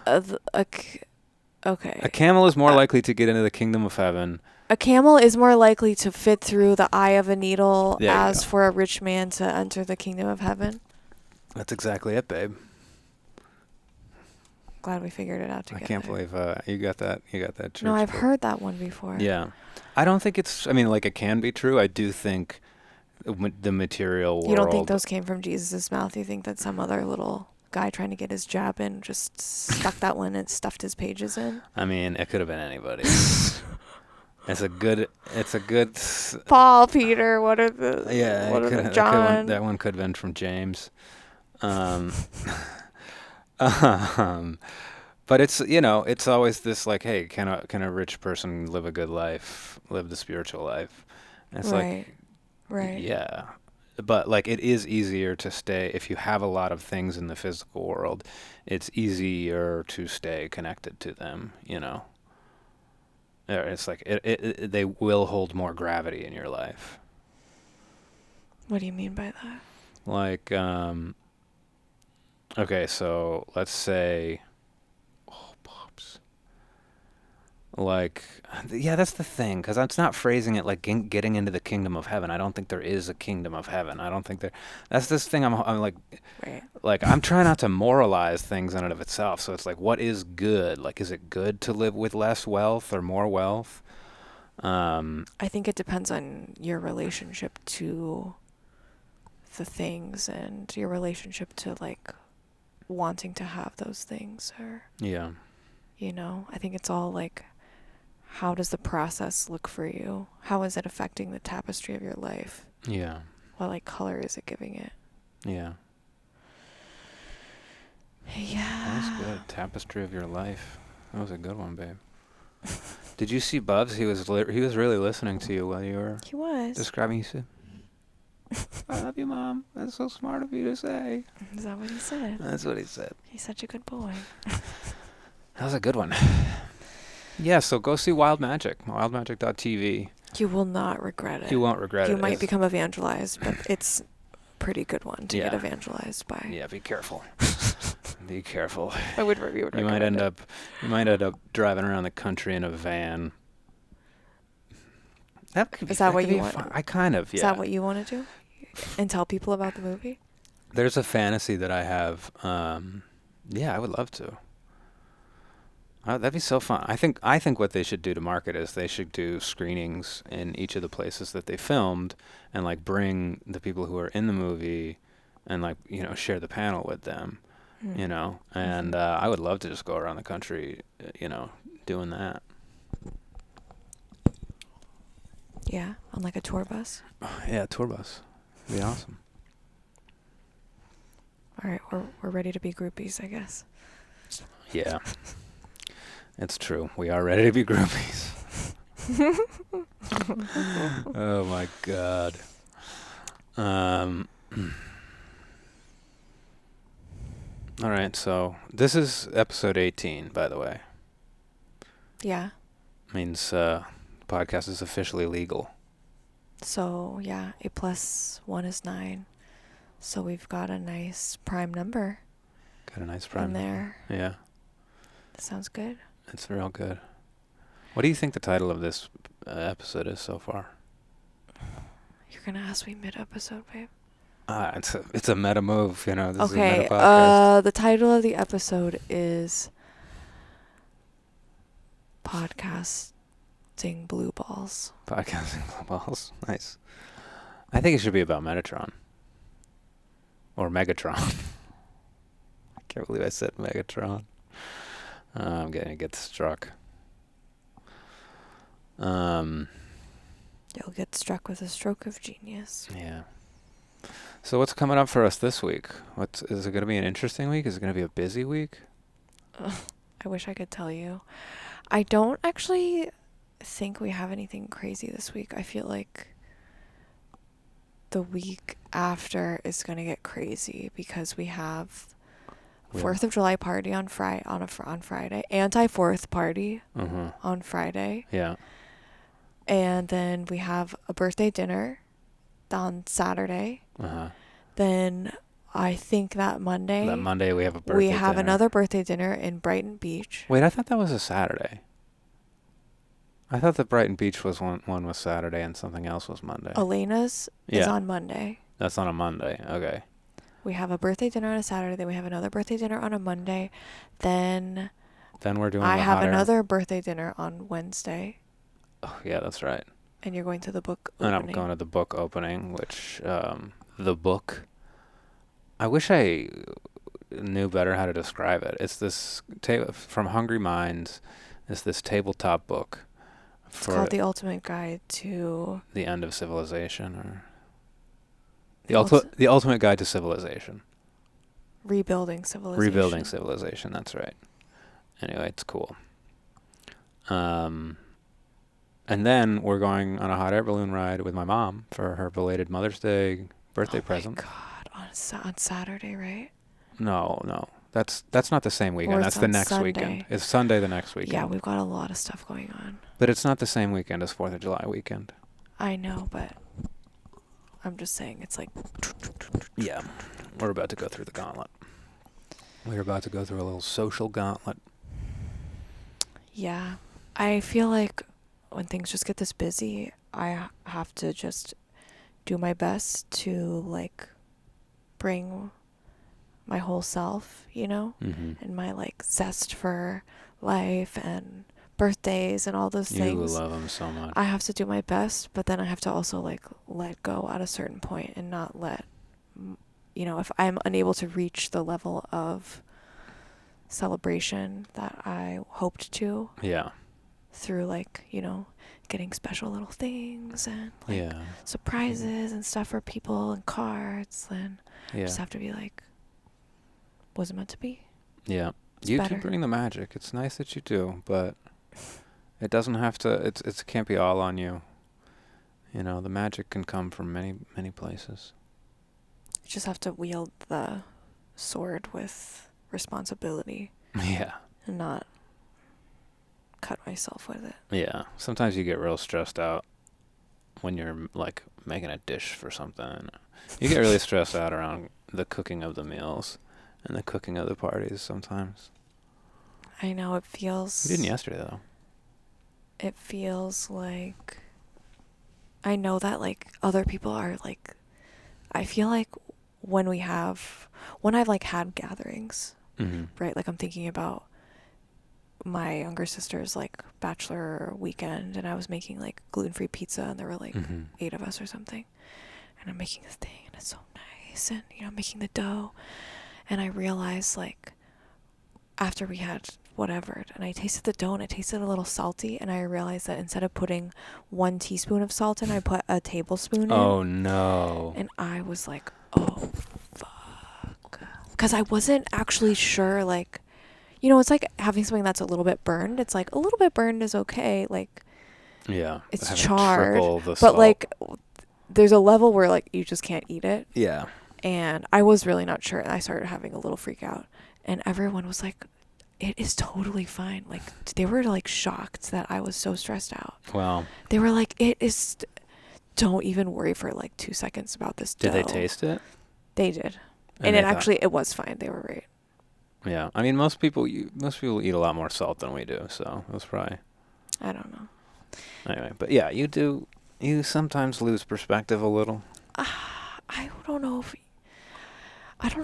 okay? A camel is more likely to get into the kingdom of heaven. A camel is more likely to fit through the eye of a needle as for a rich man to enter the kingdom of heaven. That's exactly it, babe. Glad we figured it out together. I can't believe you got that. You got that. No, I've heard that one before. Yeah, I don't think it's. I mean, like, it can be true. I do think the material world. You don't think those came from Jesus' mouth? You think that some other little guy trying to get his jab in just stuck that one and stuffed his pages in? I mean, it could have been anybody. It's a good. Paul, Peter. What are the? Yeah, what are the John? That one could have been from James. But it's, it's always this like, hey, can a rich person live a good life, live the spiritual life? And it's right. Yeah. But like, it is easier to stay if you have a lot of things in the physical world. It's easier to stay connected to them, It's like they will hold more gravity in your life. What do you mean by that? Like, okay, so let's say, pops. Like, yeah, that's the thing, because it's not phrasing it like getting into the kingdom of heaven. I don't think there is a kingdom of heaven. I don't think there. That's this thing. I'm like, right. Like, I'm trying not to moralize things in and of itself. So it's like, what is good? Like, is it good to live with less wealth or more wealth? I think it depends on your relationship to the things and your relationship to like wanting to have those things, or Yeah. I think it's all like, how does the process look for you? How is it affecting the tapestry of your life? Yeah. What like color is it giving it? Yeah. That was Yeah. good. Tapestry of your life. That was a good one, babe. Did you see Bubs? He was really listening to you while you were He was. describing. He said, "I love you, Mom. That's so smart of you to say." Is that what he said? That's what he said. He's such a good boy. That was a good one. Yeah, so go see Wild Magic, wildmagic.tv. You will not regret it. You won't regret it. You might become evangelized, but it's a pretty good one to get evangelized by. Yeah, be careful. Be careful. I would review it. You might end up driving around the country in a van. Is that what you want? I kind of, yeah. Is that what you want to do? And tell people about the movie? There's a fantasy that I have. Yeah, I would love to. That'd be so fun. I think what they should do to market is they should do screenings in each of the places that they filmed, and like bring the people who are in the movie, and like share the panel with them, and I would love to just go around the country, doing that. Yeah, on like a tour bus. Yeah, tour bus. It'd be awesome. All right, we're ready to be groupies, I guess. Yeah. It's true. We are ready to be groupies. Oh my God. All right, so this is episode 18, by the way. Yeah. Means podcast is officially legal. So yeah, 8+1 is 9. So we've got a nice prime number. Got a nice prime in there. Yeah. That sounds good. It's real good. What do you think the title of this episode is so far? You're gonna ask me mid-episode, babe. It's a meta move, This okay. is a meta podcast. The title of the episode is Podcasting Blue Balls. Podcasting Blue Balls. Nice. I think it should be about Metatron. Or Megatron. I can't believe I said Megatron. I'm going to get struck. You'll get struck with a stroke of genius. Yeah. So what's coming up for us this week? Is it going to be an interesting week? Is it going to be a busy week? I wish I could tell you. I don't actually think we have anything crazy this week. I feel like the week after is going to get crazy because we have 4th of July party on Friday, on Friday, anti-4th party on Friday. Yeah. And then we have a birthday dinner on Saturday. Then I think that Monday we have a birthday dinner. Another birthday dinner in Brighton Beach. Wait, I thought that was a Saturday. I thought that Brighton Beach was one was Saturday and something else was Monday. Elena's is on Monday. That's on a Monday. Okay. We have a birthday dinner on a Saturday. Then we have another birthday dinner on a Monday. Then we're doing I have another birthday dinner on Wednesday. Oh, yeah, that's right. And you're going to the book opening. And I'm going to the book opening, which, the book, I wish I knew better how to describe it. It's this, from Hungry Minds, it's this tabletop book. It's called The Ultimate Guide to... The End of Civilization, or... The Ultimate Guide to Civilization. Rebuilding Civilization. Rebuilding Civilization, that's right. Anyway, it's cool. And then we're going on a hot air balloon ride with my mom for her belated Mother's Day birthday present. Oh my God, on Saturday, right? No. That's not the same weekend. That's the next Sunday. Weekend. It's Sunday the next weekend. Yeah, we've got a lot of stuff going on. But it's not the same weekend as 4th of July weekend. I know, but I'm just saying it's like... Yeah, we're about to go through the gauntlet. We're about to go through a little social gauntlet. Yeah, I feel like when things just get this busy, I have to just do my best to like bring my whole self, and my like zest for life and birthdays and all those You things. love them so much. I have to do my best, but then I have to also like let go at a certain point and not let, if I'm unable to reach the level of celebration that I hoped to. Yeah. Through like, getting special little things and like Yeah. surprises and stuff for people and cards, then Yeah. just have to be like, was it meant to be? Yeah. It's You better. do bring the magic. It's nice that you do, but it doesn't have to, it can't be all on you. The magic can come from many, many places. You just have to wield the sword with responsibility Yeah. and not cut myself with it. Yeah. Sometimes you get real stressed out when you're like making a dish for something. You get really stressed out around the cooking of the meals and the cooking of the parties sometimes. I know it feels... You didn't yesterday, though. It feels like... I know that, like, other people are, like... I feel like when I've, like, had gatherings, right? Like, I'm thinking about my younger sister's, like, bachelor weekend, and I was making, like, gluten-free pizza, and there were, like, 8 of us or something. And I'm making this thing, and it's so nice, and, making the dough. And I realized, like, after we had whatever, and I tasted the dough and it tasted a little salty, and I realized that instead of putting 1 teaspoon of salt in, I put a tablespoon in. Oh no. And I was like, oh fuck, because I wasn't actually sure, like, it's like having something that's a little bit burned. It's like a little bit burned is okay, like, Yeah, it's having charred, triple the but salt. like there's a level where like you just can't eat it. Yeah. And I was really not sure, and I started having a little freak out, and everyone was like, it is totally fine. Like, they were like shocked that I was so stressed out. Wow. They were like, don't even worry for like 2 seconds about this dough. Did they taste it? They did. And it was fine. They were right. Yeah. I mean, most people eat a lot more salt than we do, so it was probably... I don't know. Anyway, but yeah, you sometimes lose perspective a little. I don't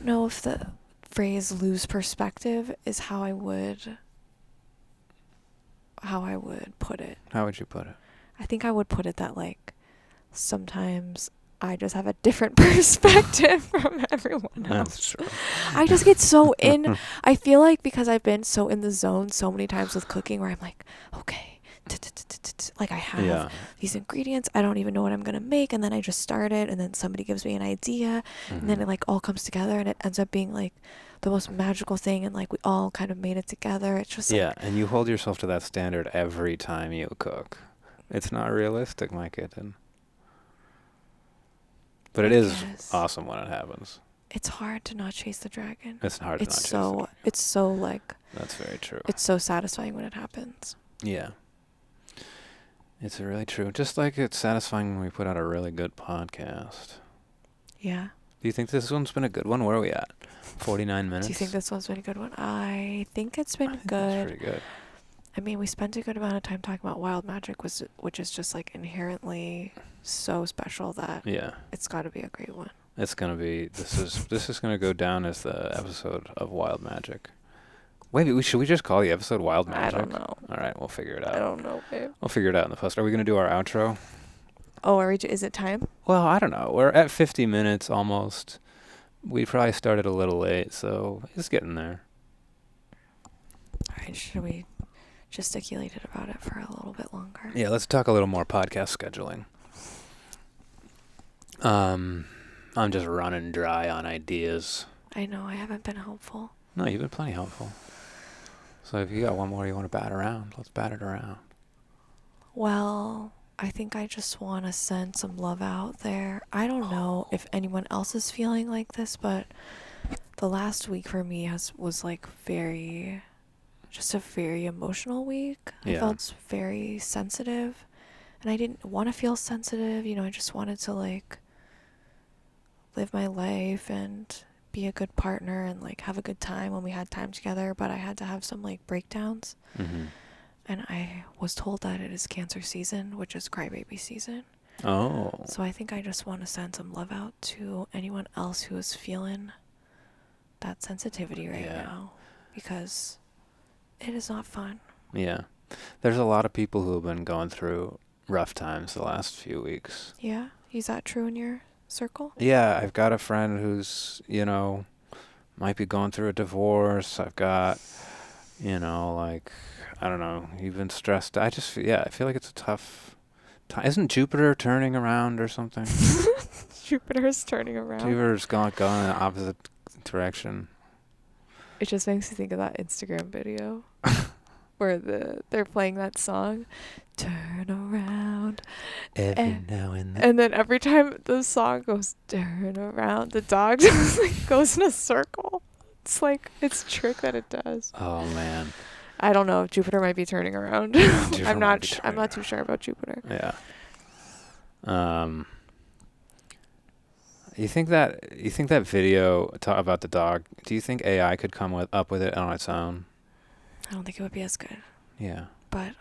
know if the phrase lose perspective is how I would put it. How would you put it? I think I would put it that, like, sometimes I just have a different perspective from everyone else. That's true. I just get so in. I feel like because I've been so in the zone so many times with cooking where I'm like, okay, like I have these ingredients, I don't even know what I'm gonna make, and then I just start it, and then somebody gives me an idea, and then it like all comes together, and it ends up being like the most magical thing, and like we all kind of made it together. It's just like, and you hold yourself to that standard every time you cook. It's not realistic, my kitten. But it is awesome when it happens. It's hard to not chase the dragon. It's hard to not chase the dragon. It's so like... That's very true. It's so satisfying when it happens. Yeah. It's really true. Just like it's satisfying when we put out a really good podcast. Yeah. Do you think this one's been a good one? Where are we at? 49 minutes? Do you think this one's been a good one? I think it's been good. It's pretty good. I mean, we spent a good amount of time talking about wild magic, which is just like inherently so special that it's got to be a great one. It's going to be... This is going to go down as the episode of Wild Magic. Wait, should we just call the episode Wild Magic? I don't know. All right, we'll figure it out. I don't know, babe. We'll figure it out in the post. Are we going to do our outro? Oh, is it time? Well, I don't know. We're at 50 minutes almost. We probably started a little late, so it's getting there. All right, should we gesticulate about it for a little bit longer? Yeah, let's talk a little more podcast scheduling. I'm just running dry on ideas. I know, I haven't been helpful. No, you've been plenty helpful. So if you got one more you want to bat around, let's bat it around. Well, I think I just want to send some love out there. I don't know if anyone else is feeling like this, but the last week for me was like just a very emotional week. I felt very sensitive, and I didn't want to feel sensitive. I just wanted to like live my life and be a good partner and like have a good time when we had time together, but I had to have some like breakdowns. And I was told that it is cancer season, which is crybaby season. Oh. So I think I just want to send some love out to anyone else who is feeling that sensitivity right now, because it is not fun. Yeah. There's a lot of people who have been going through rough times the last few weeks. Yeah? Is that true in your circle? Yeah, I've got a friend who's, might be going through a divorce. I've got, like, I don't know, even stressed. I feel like it's a tough time. Isn't Jupiter turning around or something? Jupiter's turning around. Jupiter's going in the opposite direction. It just makes me think of that Instagram video where they're playing that song, "Turn Around," Every now and then. and then every time the song goes "Turn Around," the dog just like goes in a circle. It's like it's a trick that it does. Oh man. I don't know. Jupiter might be turning around. Jupiter I'm might not. be turning I'm not around. too sure about Jupiter. Yeah. You think that video about the dog? Do you think AI could come up with it on its own? I don't think it would be as good, Yeah. but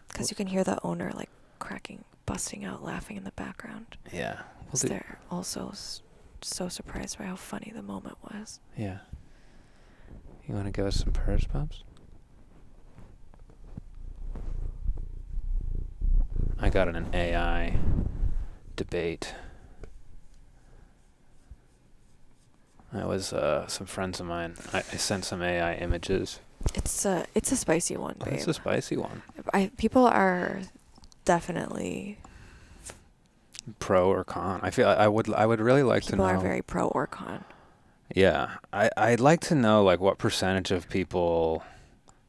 because you can hear the owner like busting out, laughing in the background. Yeah. Because they're also so surprised by how funny the moment was. Yeah. You want to give us some purse bumps? I got in an AI debate. That was some friends of mine. I sent some AI images. It's a spicy one, babe. It's a spicy one. People are definitely Pro or con? I would really like to know. people are very pro or con. Yeah, I'd like to know like what percentage of people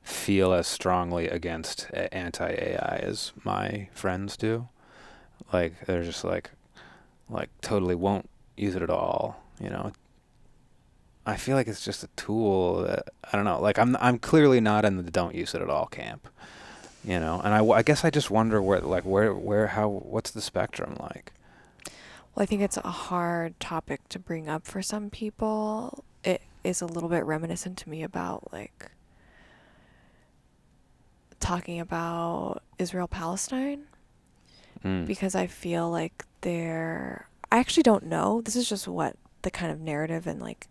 feel as strongly against anti-AI as my friends do. Like they're just like totally won't use it at all. I feel like it's just a tool that I don't know. Like I'm clearly not in the don't use it at all camp. And I guess I just wonder what's the spectrum like? Well, I think it's a hard topic to bring up for some people. It is a little bit reminiscent to me about like talking about Israel-Palestine, because I feel like I actually don't know. This is just what the kind of narrative and like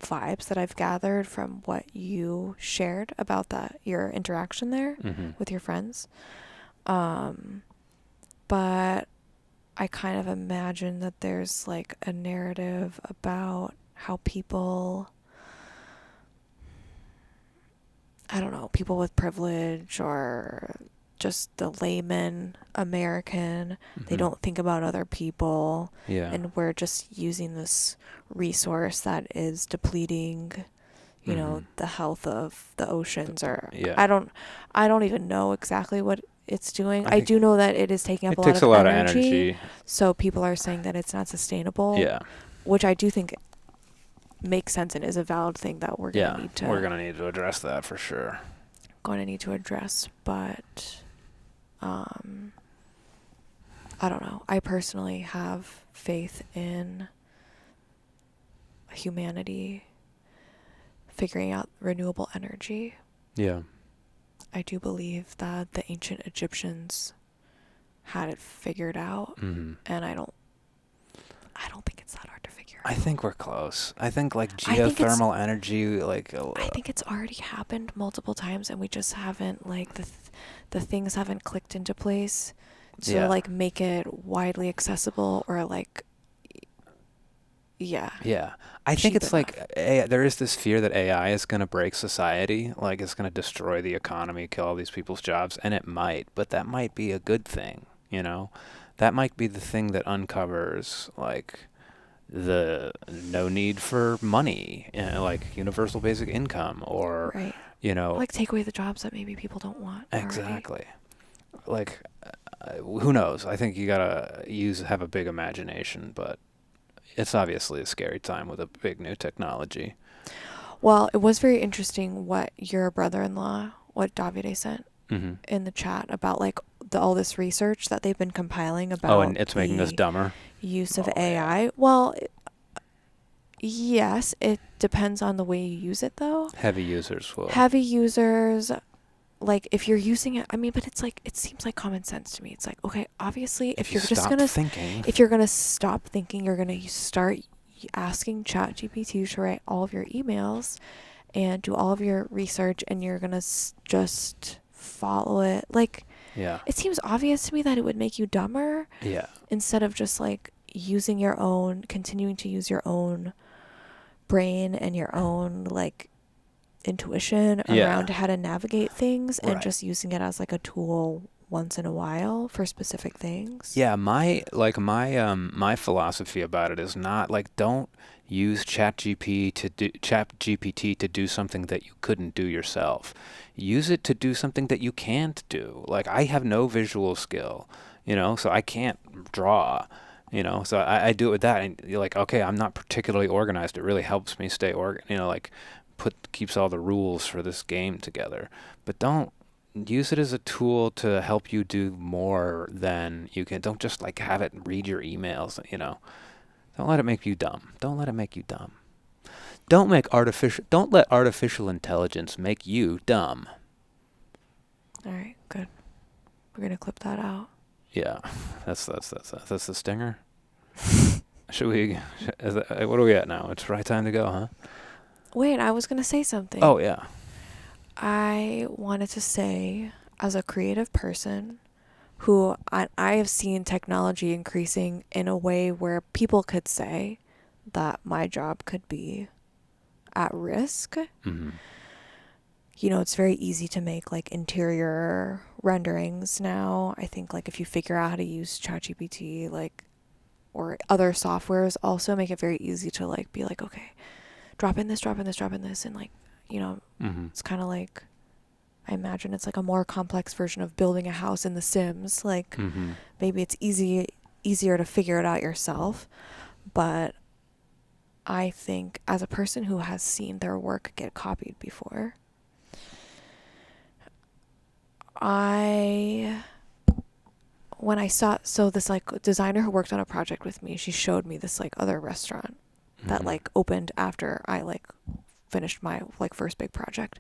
vibes that I've gathered from what you shared about your interaction there with your friends. But I kind of imagine that there's like a narrative about how people, I don't know, people with privilege or just the layman American, they don't think about other people. Yeah. And we're just using this resource that is depleting, the health of the oceans. I don't even know exactly what it's doing. I do know that it is taking up a lot of energy. It takes a lot of energy. So people are saying that it's not sustainable. Yeah. Which I do think makes sense and is a valid thing that we're going to need to address that for sure. But I don't know. I personally have faith in humanity figuring out renewable energy. Yeah. I do believe that the ancient Egyptians had it figured out, and I don't think it's that hard to figure out. I think we're close. I think like geothermal energy, like I think it's already happened multiple times, and we just haven't like the things haven't clicked into place to like make it widely accessible or like. Yeah. Yeah. I think it's enough. There is this fear that AI is going to break society, like it's going to destroy the economy, kill all these people's jobs, and it might, but that might be a good thing, That might be the thing that uncovers like the no need for money, like universal basic income or right. Like take away the jobs that maybe people don't want. Exactly. Already. Like who knows? I think you got to have a big imagination, but it's obviously a scary time with a big new technology. Well, it was very interesting what your brother-in-law, what Davide sent in the chat about like all this research that they've been compiling about. Oh, and it's making us dumber. Use of AI. Yeah. Well, yes, it depends on the way you use it, though. Heavy users will. Heavy users. Like if you're using it, I mean, but it's like it seems like common sense to me. It's like, okay, obviously, if you're just gonna if you're gonna stop thinking, you're gonna start asking ChatGPT to write all of your emails and do all of your research, and you're gonna just follow it. Like, Yeah. it seems obvious to me that it would make you dumber Yeah. instead of just like continuing to use your own brain and your own like intuition Yeah. around how to navigate things and Right. just using it as like a tool once in a while for specific things. Yeah, my philosophy about it is not like don't use ChatGPT to do something that you couldn't do yourself. Use it to do something that you can't do. Like I have no visual skill, so I can't draw, so I do it with that. And you're like, okay, I'm not particularly organized. It really helps me stay like keeps all the rules for this game together. But don't use it as a tool to help you do more than you can. Don't just like have it read your emails. Don't let it make you dumb. Don't let it make you dumb. Don't let artificial intelligence make you dumb. All right, good. We're going to clip that out. Yeah. That's the stinger. What are we at now? It's right time to go, huh? Wait, I was going to say something. Oh, yeah. I wanted to say, as a creative person who I have seen technology increasing in a way where people could say that my job could be at risk. Mm-hmm. It's very easy to make like interior renderings now. I think like if you figure out how to use ChatGPT, like, or other softwares also make it very easy to like be like, okay, drop in this, and like, Mm-hmm. it's kind of like, I imagine it's like a more complex version of building a house in The Sims. Like, Mm-hmm. maybe it's easier to figure it out yourself. But I think as a person who has seen their work get copied before, when I saw, so this like designer who worked on a project with me, she showed me this like other restaurant that Mm-hmm. like opened after I like finished my like first big project,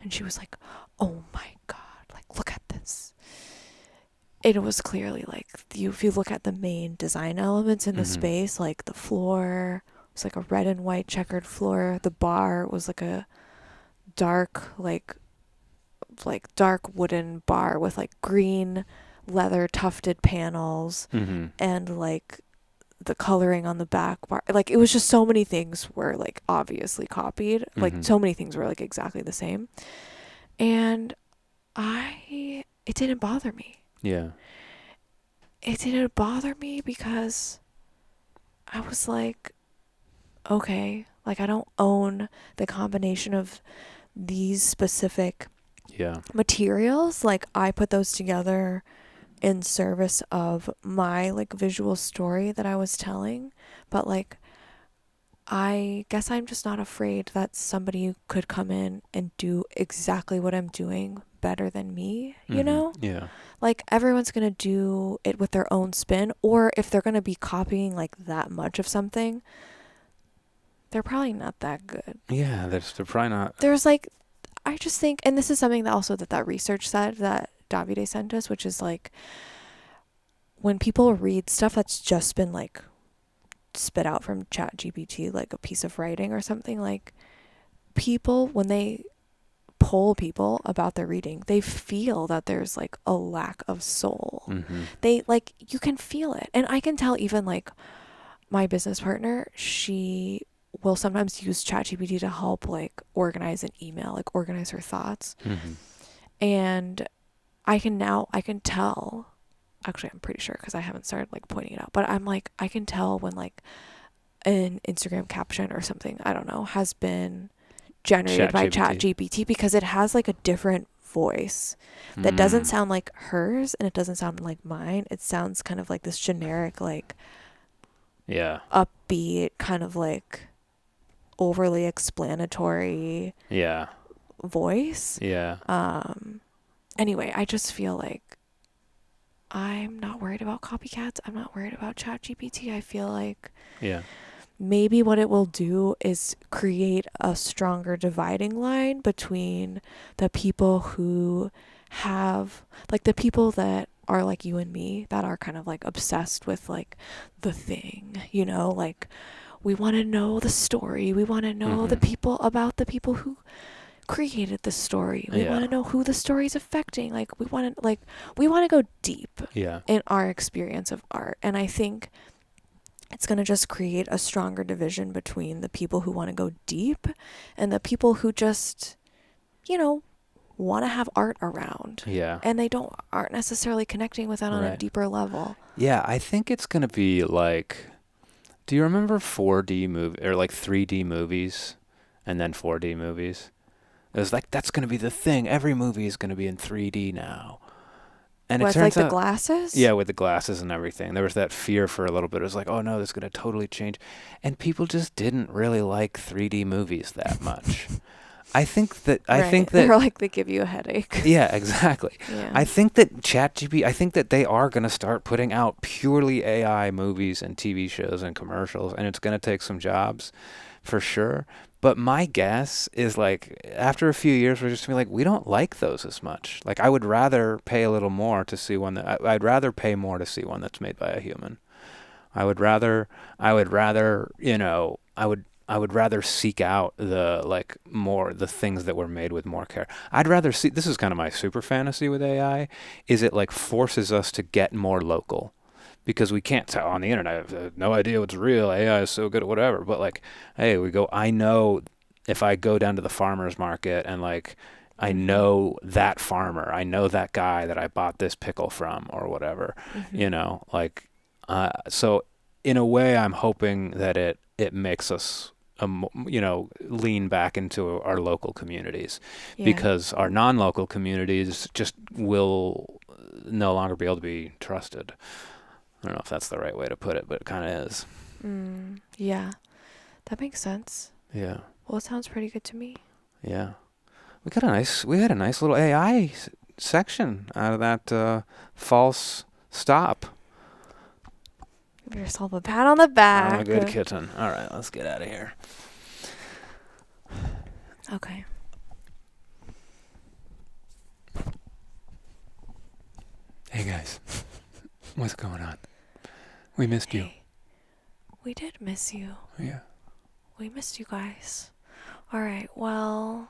and she was like, oh my god, like look at this. It was clearly like, if you look at the main design elements in the Mm-hmm. space, like the floor was like a red and white checkered floor, the bar was like a dark dark wooden bar with like green leather tufted panels, Mm-hmm. and like the coloring on the back bar, like it was just so many things were like obviously copied, like Mm-hmm. so many things were like exactly the same, and it didn't bother me. Yeah. It didn't bother me because I was like, okay, like I don't own the combination of these specific Yeah. materials. Like I put those together in service of my like visual story that I was telling, but like I guess I'm just not afraid that somebody could come in and do exactly what I'm doing better than me, Mm-hmm. Yeah. Like everyone's going to do it with their own spin, or if they're going to be copying like that much of something, they're probably not that good. Yeah. They're probably not. There's like, I just think, and this is something that also that research said that Davide sent us, which is like when people read stuff that's just been like spit out from Chat GPT, like a piece of writing or something, like people, when they poll people about their reading, they feel that there's like a lack of soul. Mm-hmm. They like, you can feel it. And I can tell even like my business partner, she will sometimes use ChatGPT to help like organize an email, like organize her thoughts. Mm-hmm. And I can tell, actually I'm pretty sure because I haven't started like pointing it out, but I'm like, I can tell when like an Instagram caption or something, I don't know, has been generated by ChatGPT, because it has like a different voice that doesn't sound like hers and it doesn't sound like mine. It sounds kind of like this generic, like Yeah. upbeat, kind of like overly explanatory Yeah. voice. Yeah. Anyway, I just feel like I'm not worried about copycats. I'm not worried about ChatGPT. I feel like Yeah. maybe what it will do is create a stronger dividing line between the people who have, like the people that are like you and me, that are kind of like obsessed with like the thing, like we want to know the story. We want to know the people, about the people who created the story. We Yeah. want to know who the story's affecting. Like we want to go deep Yeah. in our experience of art. And I think it's going to just create a stronger division between the people who want to go deep and the people who just, want to have art around. Yeah. And they aren't necessarily connecting with that on a Right. deeper level. Yeah, I think it's going to be like, do you remember 4D movie or like 3D movies and then 4D movies? It was like, that's going to be the thing. Every movie is going to be in 3D now. And it With turns like the out, glasses? yeah, with the glasses and everything. There was that fear for a little bit. It was like, oh no, this is going to totally change. And people just didn't really like 3D movies that much. I think that They're like, they give you a headache. yeah, exactly. Yeah. I think that I think that they are going to start putting out purely AI movies and TV shows and commercials, and it's going to take some jobs for sure. But my guess is like after a few years, we're just going to be like, we don't like those as much. Like I would rather pay a little more to see one I'd rather pay more to see one that's made by a human. I would rather, I would rather seek out the things that were made with more care. I'd rather see, this is kind of my super fantasy with AI, is it like forces us to get more local. Because we can't tell on the internet, I have no idea what's real, AI is so good at whatever. But like, hey, I know if I go down to the farmer's market and like, I know that farmer, I know that guy that I bought this pickle from or whatever, so in a way I'm hoping that it makes us, lean back into our local communities because our non-local communities just will no longer be able to be trusted. I don't know if that's the right way to put it, but it kind of is. Yeah, that makes sense. Yeah. Well, it sounds pretty good to me. Yeah. We had a nice little AI section out of that false stop. Give yourself a pat on the back. I'm a good kitten. All right, let's get out of here. Okay. Hey guys, what's going on? We missed you. We did miss you. Yeah. We missed you guys. All right, well,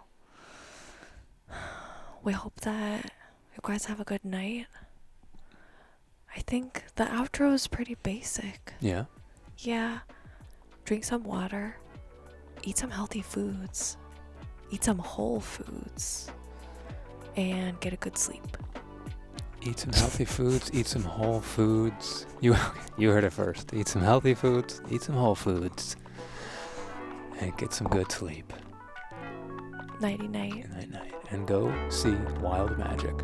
we hope that you guys have a good night. I think the outro is pretty basic. Yeah. Yeah. Drink some water. Eat some healthy foods. Eat some whole foods. And get a good sleep. Eat some healthy foods. Eat some whole foods. You heard it first. Eat some healthy foods. Eat some whole foods. And get some good sleep. Nighty night. Night night. And go see Wild Magic.